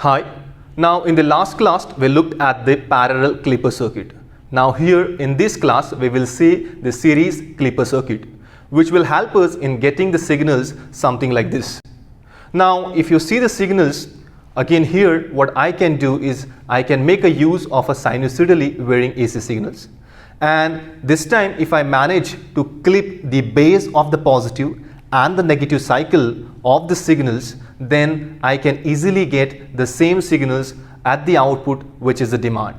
Hi. Now in the last class we looked at the parallel clipper circuit. Now here in this class we will see the series clipper circuit, which will help us in getting the signals something like this. Now if you see the signals, again here what I can do is I can make a use of a sinusoidally varying AC signals. And this time if I manage to clip the base of the positive and the negative cycle of the signals, then I can easily get the same signals at the output, which is the demand.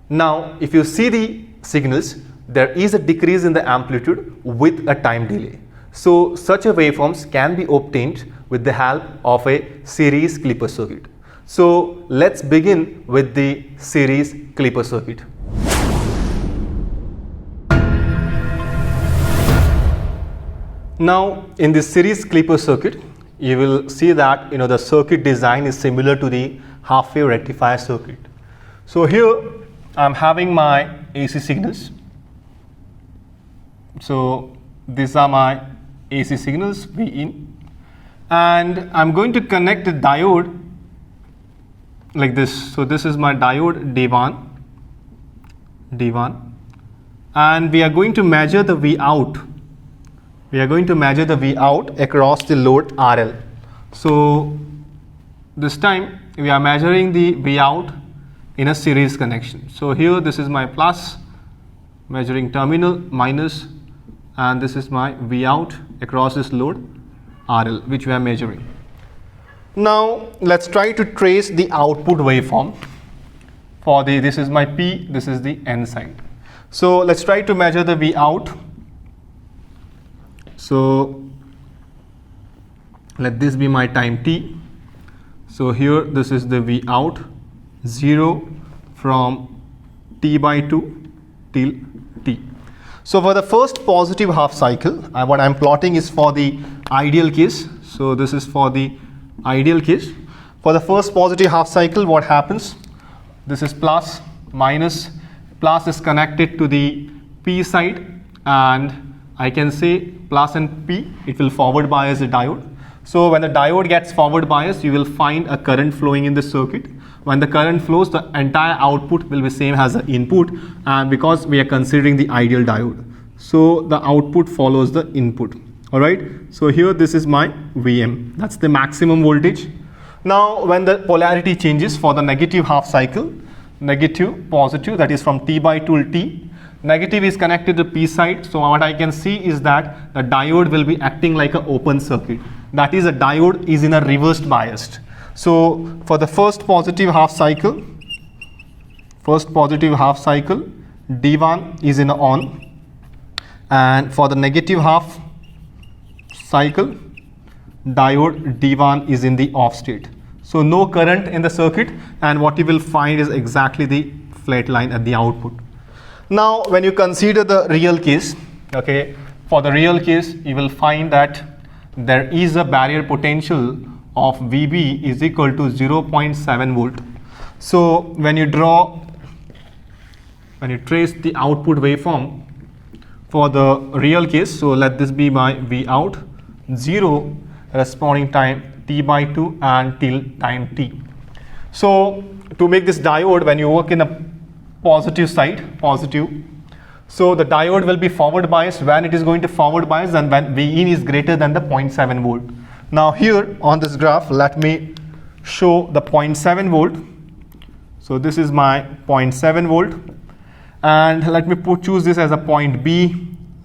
Now if you see the signals, there is a decrease in the amplitude with a time delay. So such a waveforms can be obtained with the help of a series clipper circuit. So let's begin with the series clipper circuit. Now in this series clipper circuit, you will see that the circuit design is similar to the half wave rectifier circuit. So here I am having my AC signals. So these are my AC signals V in, and I am going to connect the diode like this. So this is my diode D1, and we are going to measure the V out. We are going to measure the V out across the load RL. So this time we are measuring the V out in a series connection. So here this is my plus measuring terminal, minus, and this is my V out across this load RL, which we are measuring. Now let's try to trace the output waveform for this is my P, this is the N side. So let's try to measure the V out. So let this be my time t. So here this is the V out 0 from t/2 till t. So for the first positive half cycle, what I am plotting is for the ideal case. So this is for the ideal case. For the first positive half cycle, what happens? This is plus, minus, plus is connected to the P side, and I can say plus and P, it will forward bias the diode. So when the diode gets forward bias, you will find a current flowing in the circuit. When the current flows, the entire output will be same as the input, and because we are considering the ideal diode, so the output follows the input. Alright, so here this is my Vm, that's the maximum voltage. Now when the polarity changes for the negative half cycle, negative, positive, that is from t/2 till t, negative is connected to P side. So what I can see is that the diode will be acting like an open circuit. That is, a diode is in a reversed biased. So for the first positive half cycle, D1 is in on, and for the negative half cycle, diode D1 is in the off state. So no current in the circuit, and what you will find is exactly the flat line at the output. Now when you consider the real case, okay, for the real case you will find that there is a barrier potential of VB is equal to 0.7 volt. So when you trace the output waveform for the real case, so let this be my V out 0 responding time t/2 and till time t. So to make this diode, when you work in a positive side, positive, so the diode will be forward biased. When it is going to forward bias, and when V in is greater than the 0.7 volt. Now here on this graph, let me show the 0.7 volt. So this is my 0.7 volt, and let me choose this as a point B,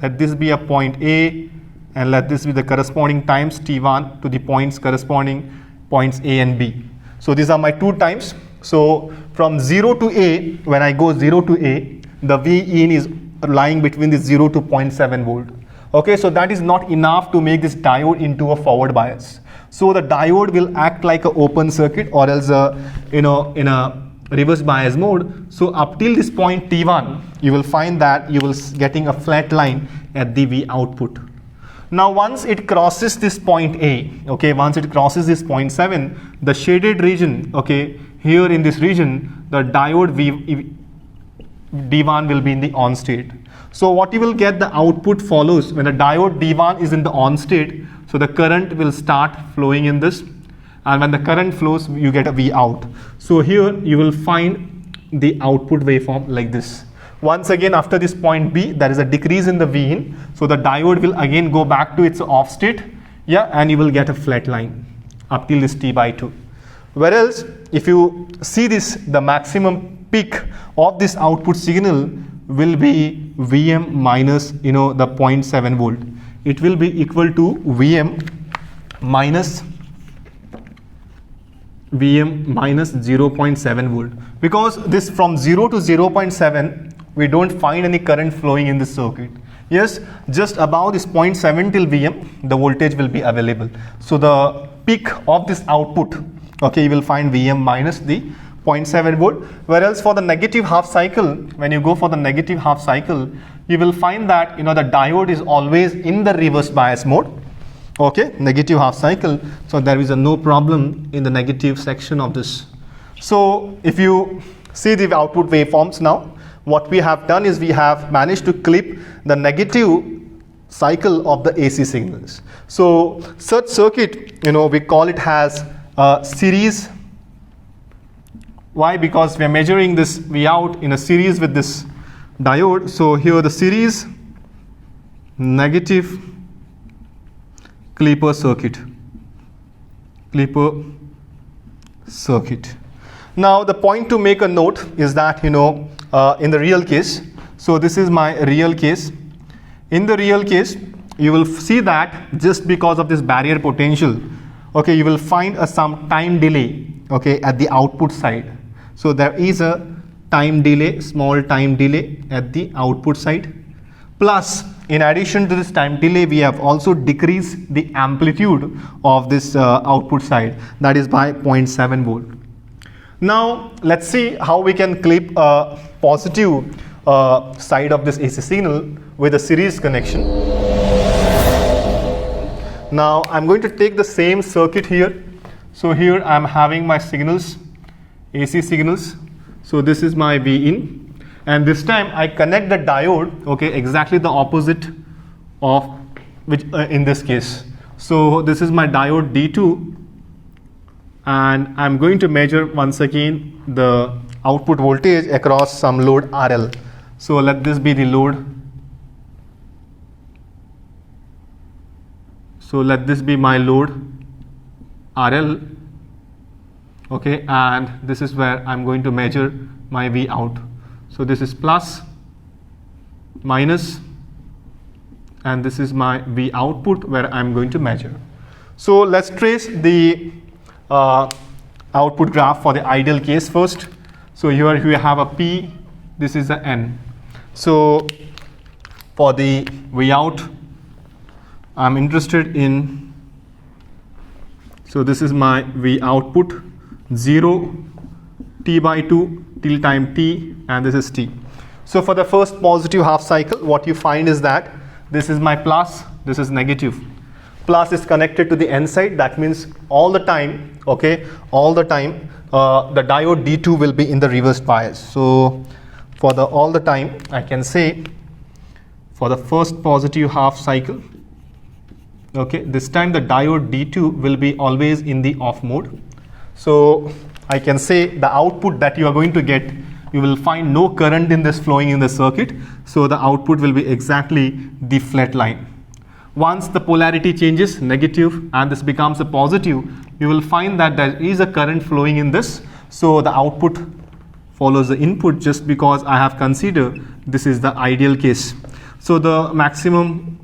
let this be a point A, and let this be the corresponding times T1 to the points corresponding points A and B. So these are my two times. So from 0 to A, when I go 0 to A, the V in is lying between the 0 to 0.7 volt. Okay, so that is not enough to make this diode into a forward bias. So the diode will act like an open circuit, or else in a reverse bias mode. So up till this point T1, you will find that you will getting a flat line at the V output. Now once it crosses this point A, okay, once it crosses this 0.7, the shaded region, okay, here in this region, the diode D1 will be in the on state. So what you will get, the output follows when the diode D1 is in the on state. So the current will start flowing in this, and when the current flows, you get a V out. So here you will find the output waveform like this. Once again, after this point B, there is a decrease in the V in, so the diode will again go back to its off state, yeah, and you will get a flat line up till this T/2. Whereas if you see this, the maximum peak of this output signal will be Vm minus the 0.7 volt. It will be equal to Vm minus 0.7 volt, because this from 0 to 0.7 we don't find any current flowing in this circuit. Yes, just above this 0.7 till Vm the voltage will be available. So the peak of this output, okay, you will find Vm minus the 0.7 volt. Whereas for the negative half cycle, when you go for the negative half cycle, you will find that the diode is always in the reverse bias mode. Okay, negative half cycle, so there is no problem in the negative section of this. So if you see the output waveforms now, what we have done is we have managed to clip the negative cycle of the AC signals. So such circuit, we call it as a series. Why? Because we are measuring this V out in a series with this diode. So here the series negative clipper circuit. Now the point to make a note is that in the real case, so this is my real case. In the real case, you will see that just because of this barrier potential, okay, you will find some time delay, okay, at the output side. So there is a time delay, small time delay at the output side. Plus, in addition to this time delay, we have also decreased the amplitude of this output side, that is by 0.7 volt. Now let's see how we can clip a positive side of this AC signal with a series connection. Now I'm going to take the same circuit here. So here I'm having my signals, AC signals. So this is my V in, and this time I connect the diode, okay, exactly the opposite of which in this case. So this is my diode D2, and I'm going to measure once again the output voltage across some load RL. So let this be the load. So let this be my load RL, okay, and this is where I'm going to measure my V out. So this is plus, minus, and this is my V output where I'm going to measure. So let's trace the output graph for the ideal case first. So here we have a P, this is a N. So for the V out, I'm interested in, so this is my V output, 0, T/2 till time T, and this is T. So for the first positive half cycle, what you find is that this is my plus, this is negative. Plus is connected to the N side, that means all the time, okay, all the time the diode D2 will be in the reverse bias. So for the all the time, I can say for the first positive half cycle, okay, this time the diode D2 will be always in the off mode. So I can say the output that you are going to get, you will find no current in this flowing in the circuit. So the output will be exactly the flat line. Once the polarity changes negative and this becomes a positive, you will find that there is a current flowing in this. So the output follows the input, just because I have considered this is the ideal case. So the maximum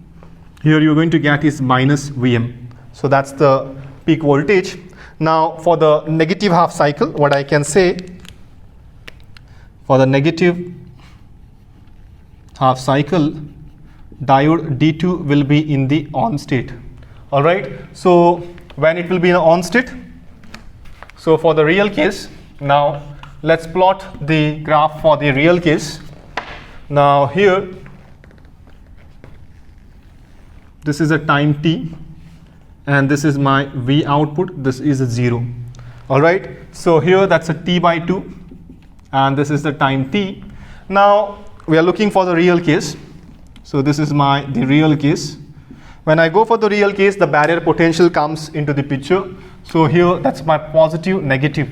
here you're going to get is minus Vm. So that's the peak voltage. Now for the negative half cycle, what I can say, for the negative half cycle, diode D2 will be in the on state. All right, so when it will be in the on state, so for the real case, now let's plot the graph for the real case. Now here, this is a time T, and this is my V output, this is a 0. All right, so here that's a T/2, and this is the time T. Now we are looking for the real case. So this is the real case. When I go for the real case, the barrier potential comes into the picture. So here that's my positive, negative.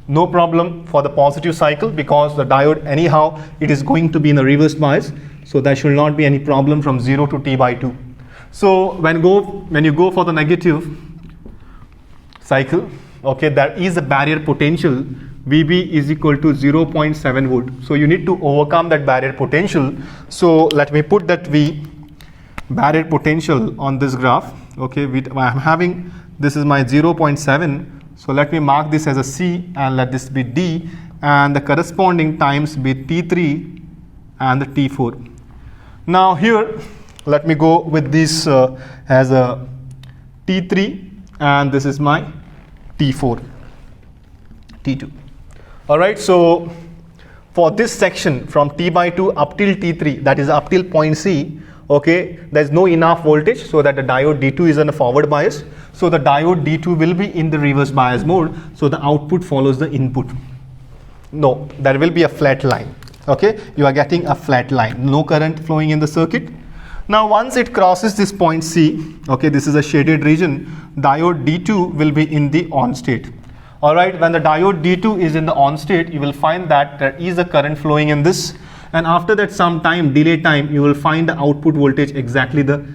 No problem for the positive cycle because the diode anyhow it is going to be in a reverse bias. So there should not be any problem from 0 to T/2. So when you go for the negative cycle, okay, there is a barrier potential. VB is equal to 0.7 volt. So you need to overcome that barrier potential. So let me put that V barrier potential on this graph. Okay, I'm having, this is my 0.7. So let me mark this as a C and let this be D, and the corresponding times be T3 and the T4. Now here let me go with this as a T3 and this is my T4, T2. Alright, so for this section from T/2 up till T3, that is up till point C, okay, there is no enough voltage so that the diode D2 is in a forward bias. So the diode D2 will be in the reverse bias mode, so the output follows the input. No, there will be a flat line. Okay, you are getting a flat line, no current flowing in the circuit. Now once it crosses this point C, okay, this is a shaded region, diode D2 will be in the on state. Alright, when the diode D2 is in the on state, you will find that there is a current flowing in this, and after that some time, delay time, you will find the output voltage exactly the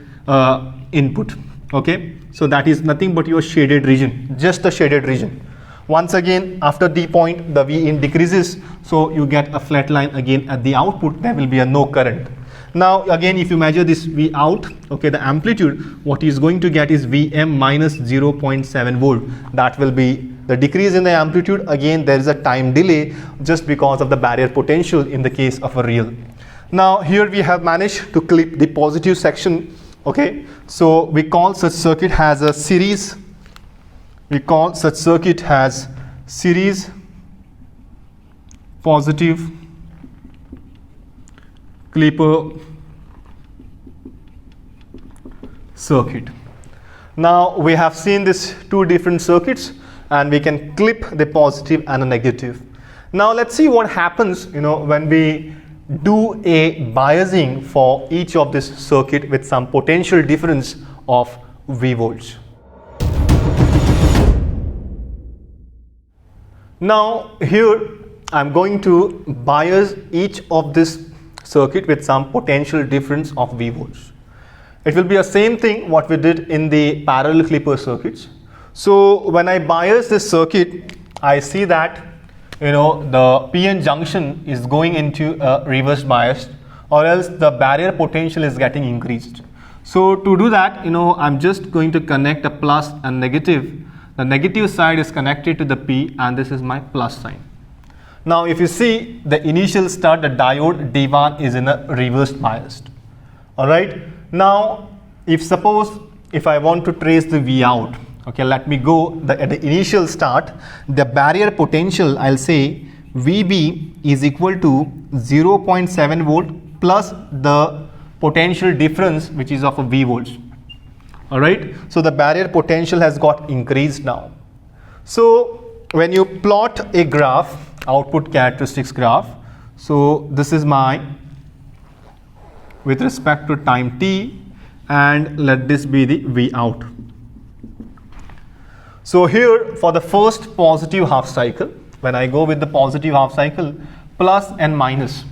input. Okay, so that is nothing but your shaded region, just the shaded region. Once again, after the point, the V in decreases, so you get a flat line again at the output, there will be a no current. Now again, if you measure this V out, okay, the amplitude, what is going to get is Vm minus 0.7 volt. That will be the decrease in the amplitude. Again, there is a time delay just because of the barrier potential in the case of a real. Now here we have managed to clip the positive section. Okay, so we call such circuit has a series. We call such circuit has series positive clipper circuit. Now we have seen these two different circuits, and we can clip the positive and a negative. Now let's see what happens, when we do a biasing for each of this circuit with some potential difference of V volts. Now here I'm going to bias each of this circuit with some potential difference of V volts. It will be the same thing what we did in the parallel clipper circuits. So when I bias this circuit, I see that the PN junction is going into a reverse bias, or else the barrier potential is getting increased. So to do that, I'm just going to connect a plus and negative. The negative side is connected to the P, and this is my plus sign. Now if you see the initial start, the diode D1 is in a reverse biased. Alright, now if I want to trace the V out, okay, let me go at the initial start, the barrier potential, I'll say VB is equal to 0.7 volt plus the potential difference which is of a V volts. Alright, so the barrier potential has got increased now. So when you plot a graph, output characteristics graph, so this is my with respect to time t, and let this be the V out. So here for the first positive half cycle, when I go with the positive half cycle, plus and minus.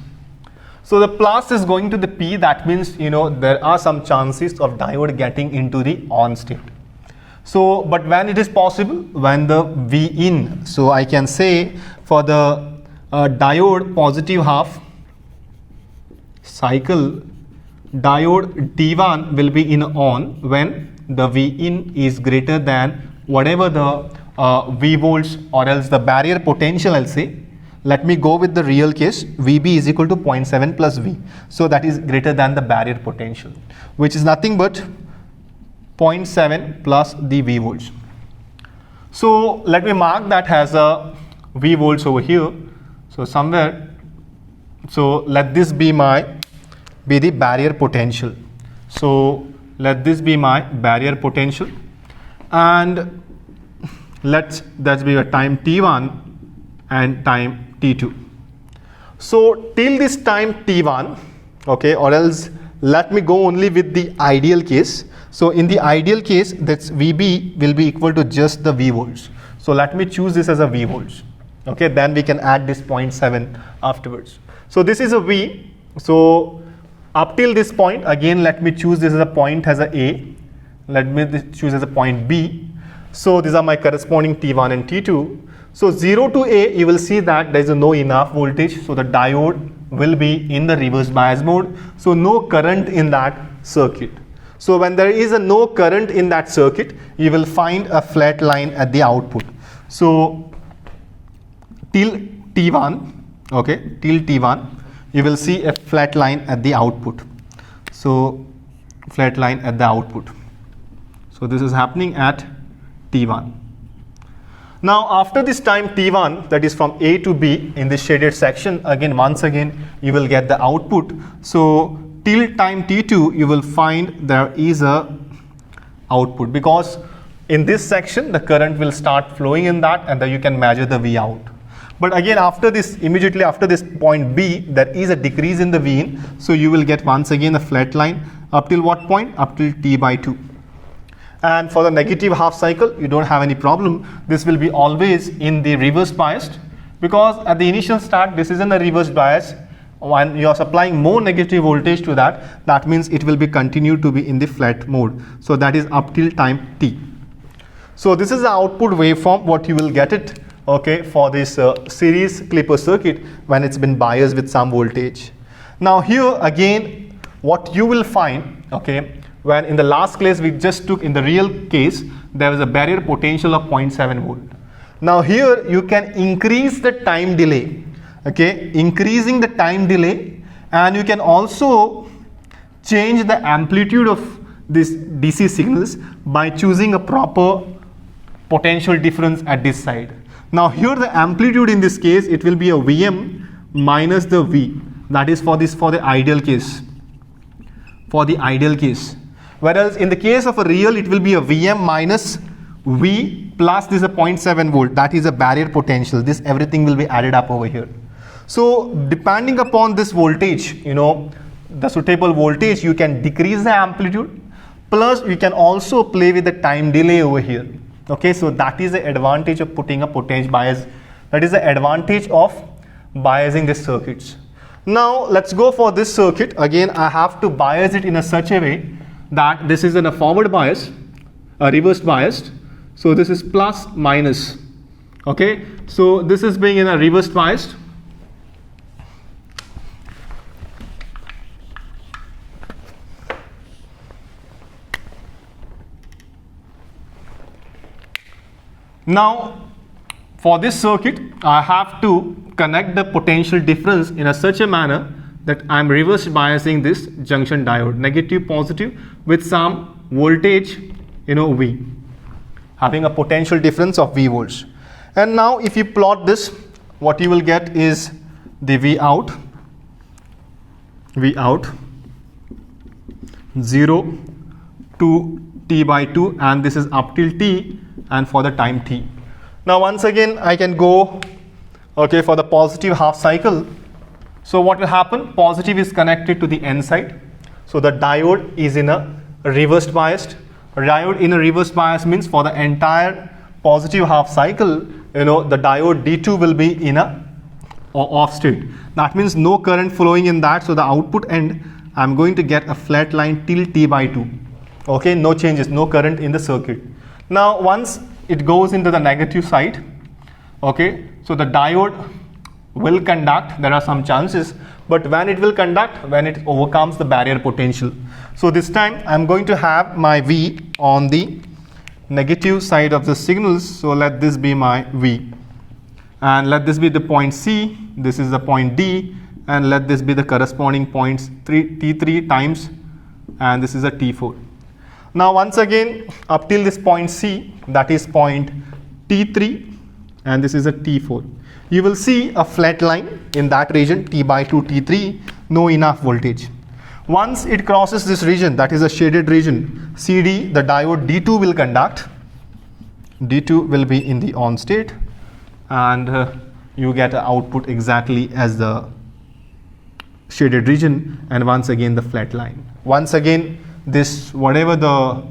So the plus is going to the P, that means there are some chances of diode getting into the on state. So but when it is possible, when the V in, so I can say for the diode positive half cycle, diode D1 will be in on when the V in is greater than whatever the V volts or else the barrier potential, I'll say. Let me go with the real case, VB is equal to 0.7 plus V. So that is greater than the barrier potential, which is nothing but 0.7 plus the V volts. So let me mark that as a V volts over here. So somewhere, so let this be the barrier potential. So let this be my barrier potential, and that be a time T1 and time T2. So till this time T1, okay, or else let me go only with the ideal case. So in the ideal case, that's VB will be equal to just the V volts. So let me choose this as a V volts. Okay, then we can add this 0.7 afterwards. So this is a V. So up till this point, again let me choose this as a point as a A. Let me choose as a point B. So these are my corresponding T1 and T2. So 0 to A, you will see that there is no enough voltage. So the diode will be in the reverse bias mode. So no current in that circuit. So when there is a no current in that circuit, you will find a flat line at the output. So till T1, okay, till T1, you will see a flat line at the output. So flat line at the output. So this is happening at T1. Now after this time T1, that is from A to B in this shaded section, again once again you will get the output. So till time T2 you will find there is a output, because in this section the current will start flowing in that, and then you can measure the V out. But again after this, immediately after this point B, there is a decrease in the V in, so you will get once again a flat line up till what point? Up till T by 2. And for the negative half cycle, you don't have any problem. This will be always in the reverse biased, because at the initial start this is in a reverse bias. When you are supplying more negative voltage to that, that means it will be continued to be in the flat mode. So that is up till time T. So this is the output waveform what you will get it, okay, for this series clipper circuit when it's been biased with some voltage. Now here again what you will find, okay, when in the last class we just took, in the real case there was a barrier potential of 0.7 volt. Now here you can increase the time delay, okay, increasing the time delay, and you can also change the amplitude of these DC signals by choosing a proper potential difference at this side. Now here the amplitude in this case, it will be a Vm minus the V. That is for this, for the ideal case. For the ideal case. Whereas in the case of a real, it will be a Vm minus V plus this is a 0.7 volt. That is a barrier potential. This everything will be added up over here. So depending upon this voltage, you know, the suitable voltage, you can decrease the amplitude. Plus you can also play with the time delay over here. Okay, so that is the advantage of putting a potential bias. That is the advantage of biasing the circuits. Now let's go for this circuit. Again, I have to bias it in a such a way that this is in a forward bias, a reverse biased. So this is plus minus. Okay, so this is being in a reverse biased. Now for this circuit, I have to connect the potential difference in a such a manner that I am reverse biasing this junction diode, negative positive, with some voltage, you know, V, having a potential difference of V volts. And now if you plot this, what you will get is the V out 0 to T by 2, and this is up till T and for the time T. Now once again I can go, okay, for the positive half cycle. So what will happen? Positive is connected to the N side. So the diode is in a reverse biased. Diode in a reverse bias means for the entire positive half cycle, you know, the diode D2 will be in a off state. That means no current flowing in that. So the output end, I'm going to get a flat line till T by 2. Okay, no changes, no current in the circuit. Now once it goes into the negative side, okay, so the diode will conduct, there are some chances, but when it will conduct, when it overcomes the barrier potential. So this time I'm going to have my V on the negative side of the signals. So let this be my V, and let this be the point C, this is the point D, and let this be the corresponding points T3 times, and this is a T4. Now once again up till this point C, that is point T3, and this is a T4. You will see a flat line in that region, T by 2, T3, no enough voltage. Once it crosses this region, that is a shaded region, CD, the diode D2 will conduct. D2 will be in the on state, and you get an output exactly as the shaded region, and once again the flat line. Once again this whatever the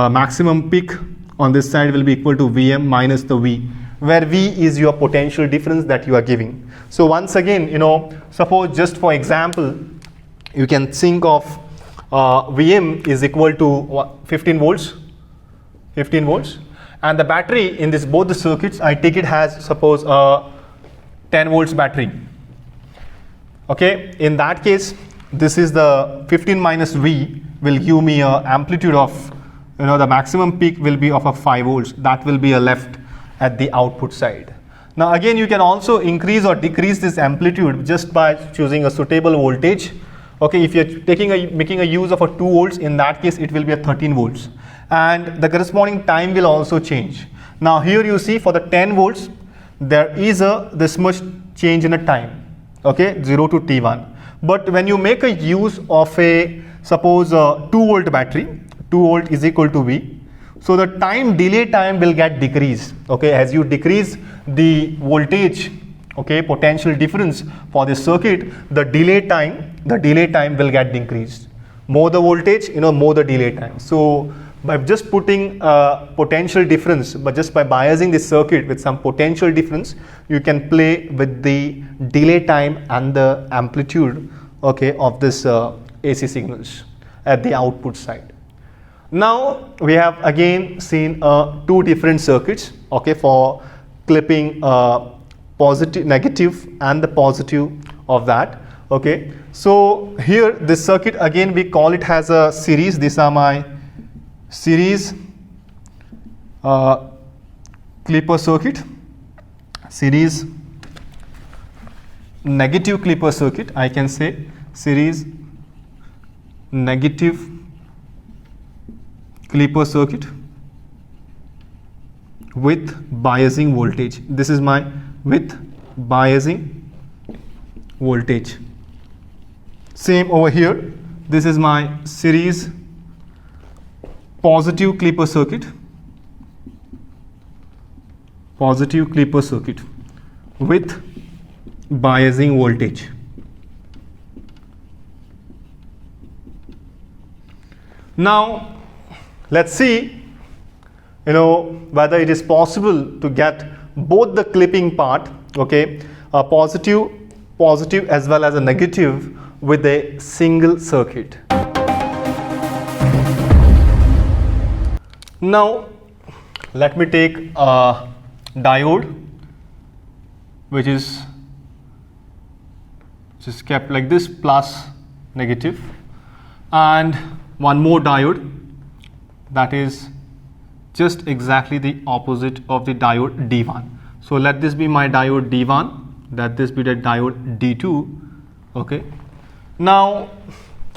maximum peak on this side will be equal to Vm minus the V, where V is your potential difference that you are giving. So once again, suppose just for example, you can think of Vm is equal to what, 15 volts, and the battery in this both the circuits, I take it has suppose a 10 volts battery. Okay, in that case, this is the 15 minus V will give me a amplitude of, the maximum peak will be of a 5 volts. That will be a left at the output side. Now again, you can also increase or decrease this amplitude just by choosing a suitable voltage. Okay, if you're making a use of a 2 volts, in that case it will be a 13 volts, and the corresponding time will also change. Now here you see for the 10 volts there is this much change in a time, okay, 0 to T1. But when you make a use of a suppose a 2 volt battery, 2 volt is equal to V, so the delay time will get decreased. Okay, as you decrease the voltage, okay, potential difference for this circuit, the delay time will get decreased. More the voltage, more the delay time. So by just putting potential difference, but just by biasing this circuit with some potential difference, you can play with the delay time and the amplitude, okay, of this AC signals at the output side. Now we have again seen two different circuits, okay, for clipping positive, negative and the positive of that. Okay, so here this circuit again we call it as a series. These are my series clipper circuit, series negative clipper circuit, I can say series negative clipper circuit with biasing voltage. This is my with biasing voltage. Same over here, this is my series positive clipper circuit, with biasing voltage. Now let's see, whether it is possible to get both the clipping part, okay, a positive as well as a negative with a single circuit. Now let me take a diode which is just kept like this, plus negative, and one more diode that is just exactly the opposite of the diode D1. So let this be my diode D1, let this be the diode D2. Okay, now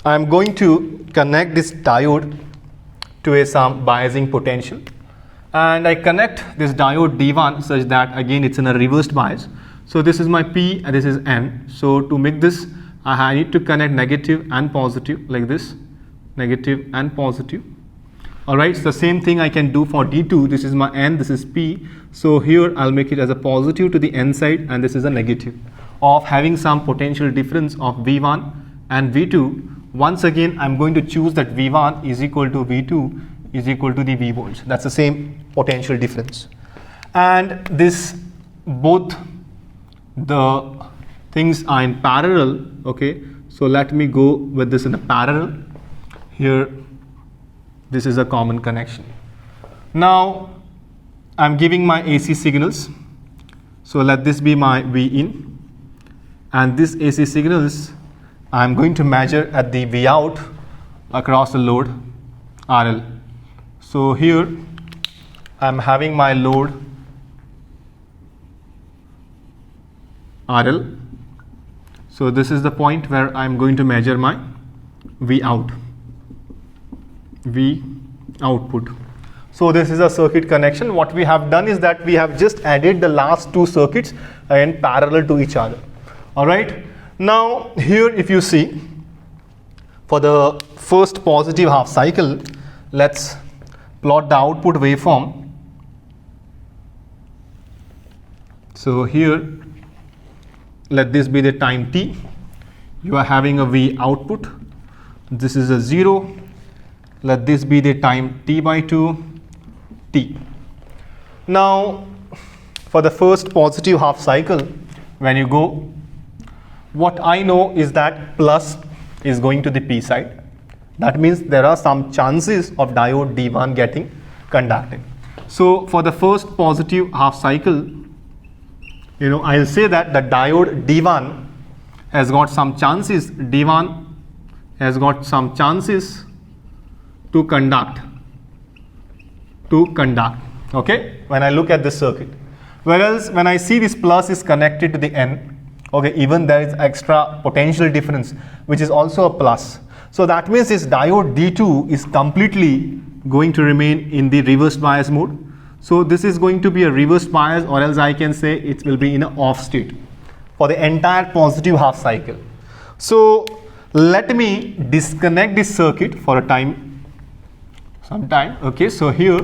I am going to connect this diode to some biasing potential, and I connect this diode D1 such that again it's in a reversed bias. So this is my P and this is N. So to make this, I need to connect negative and positive like this, negative and positive. Alright, so the same thing I can do for D2. This is my N, this is P. So here I'll make it as a positive to the N side, and this is a negative of having some potential difference of V1 and V2. Once again, I'm going to choose that V1 is equal to V2 is equal to the V volts. That's the same potential difference. And this, both the things are in parallel. Okay, so let me go with this in a parallel. Here, this is a common connection. Now, I'm giving my AC signals. So let this be my V in, and this AC signals I'm going to measure at the V out across the load RL. So here I'm having my load RL. So this is the point where I'm going to measure my V out, V output. So this is a circuit connection. What we have done is that we have just added the last two circuits in parallel to each other. All right. Now here, if you see, for the first positive half cycle, let's plot the output waveform. So here, let this be the time t. You are having a V output. This is a 0, let this be the time t by 2 t. Now for the first positive half cycle, when you go, what I know is that plus is going to the p side. That means there are some chances of diode D1 getting conducting. So for the first positive half cycle, I'll say that the diode D1 has got some chances, D1 has got some chances to conduct, okay, when I look at this circuit. Whereas when I see this plus is connected to the N, okay, even there is extra potential difference, which is also a plus. So that means this diode D2 is completely going to remain in the reversed bias mode. So this is going to be a reversed bias, or else I can say it will be in an off state for the entire positive half cycle. So let me disconnect this circuit for a some time. Okay, so here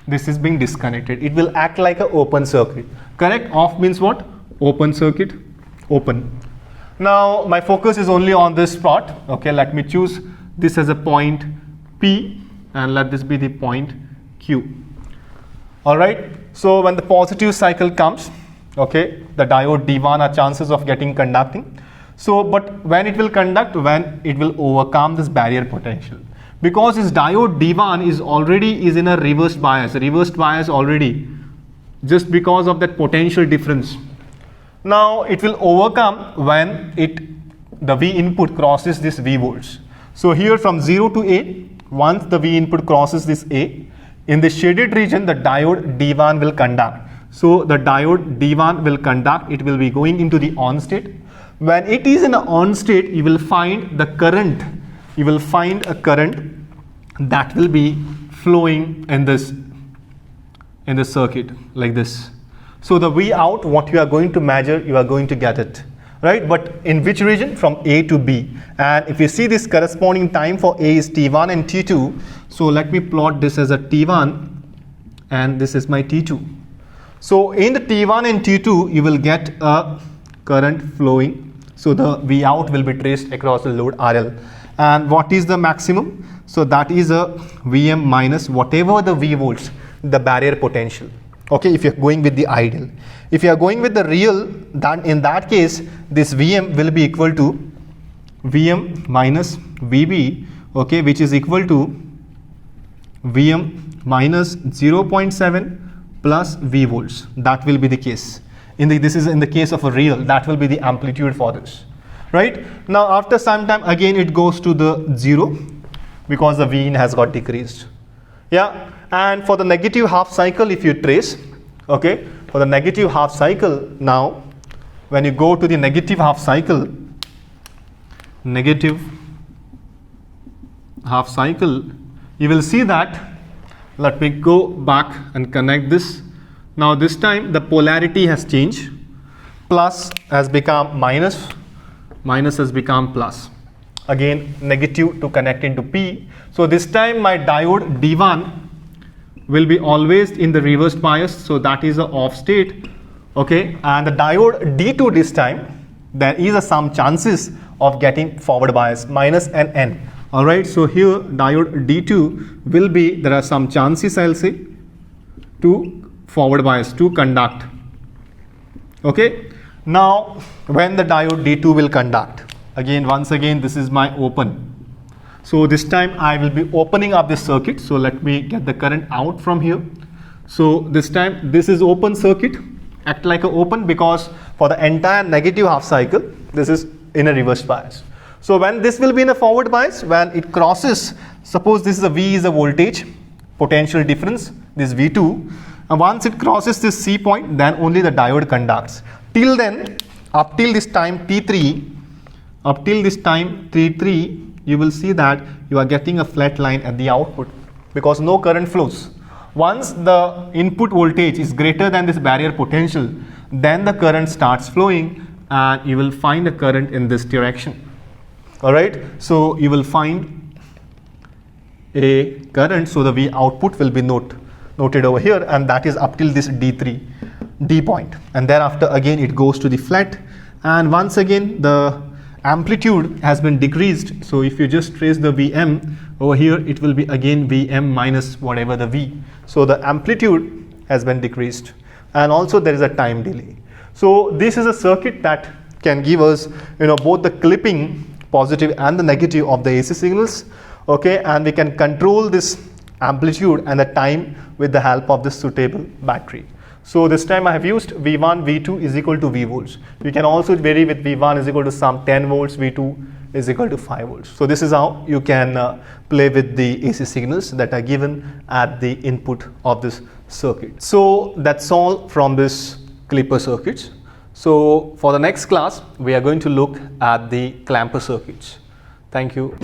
this is being disconnected. It will act like an open circuit. Correct? Off means what? Open circuit. Open. Now my focus is only on this part. Okay, let me choose this as a point P and let this be the point Q. Alright, so when the positive cycle comes, okay, the diode D1 are chances of getting conducting. So but when it will conduct, when it will overcome this barrier potential, because this diode D1 is in a reversed bias already, just because of that potential difference. Now it will overcome when the V input crosses this V volts. So here from 0 to A, once the V input crosses this A, in the shaded region the diode D1 will conduct. So the diode D1 will conduct, it will be going into the on state. When it is in an on state, you will find the current, you will find a current that will be flowing in this circuit like this. So the V out, what you are going to measure, you are going to get it, right? But in which region? From A to B. And if you see this corresponding time for A is T1 and T2, so let me plot this as a T1 and this is my T2. So in the T1 and T2, you will get a current flowing. So the V out will be traced across the load RL. And what is the maximum? So that is a Vm minus whatever the V volts, the barrier potential. Okay, if you're going with the ideal. If you are going with the real, then in that case, this Vm will be equal to Vm minus Vb, okay, which is equal to Vm minus 0.7 plus V volts. That will be the case. This is in the case of a real, that will be the amplitude for this. Right? Now after some time again it goes to the 0 because the V in has got decreased. Yeah, and for the negative half cycle, if you trace, okay, for the negative half cycle, now when you go to the negative half cycle, you will see that, let me go back and connect this. Now this time the polarity has changed, plus has become minus, minus has become plus. Again negative to connect into P. So this time my diode D1 will be always in the reversed bias, so that is the off state, okay, and the diode D2 this time, there is some chances of getting forward bias, minus and N. Alright, so here diode D2 will be, there are some chances I'll say, to forward bias, to conduct. Okay, now when the diode D2 will conduct, once again this is my open. So this time I will be opening up this circuit. So let me get the current out from here. So this time this is open circuit, act like a open, because for the entire negative half cycle this is in a reverse bias. So when this will be in a forward bias, when it crosses, suppose this is a V is a voltage potential difference, this V2, and once it crosses this C point, then only the diode conducts. Till then, up till this time T3, up till this time T3, you will see that you are getting a flat line at the output because no current flows. Once the input voltage is greater than this barrier potential, then the current starts flowing and you will find a current in this direction. Alright, so you will find a current, so the V output will be noted over here, and that is up till this D3, D point, and thereafter again it goes to the flat, and once again the amplitude has been decreased. So if you just trace the Vm, Over here it will be again Vm minus whatever the V. So the amplitude has been decreased, and also there is a time delay. So this is a circuit that can give us, both the clipping positive and the negative of the AC signals, okay, and we can control this amplitude and the time with the help of this suitable battery. So this time I have used V1, V2 is equal to V volts. You can also vary with V1 is equal to some 10 volts, V2 is equal to 5 volts. So this is how you can play with the AC signals that are given at the input of this circuit. So that's all from this clipper circuits. So for the next class, we are going to look at the clamper circuits. Thank you.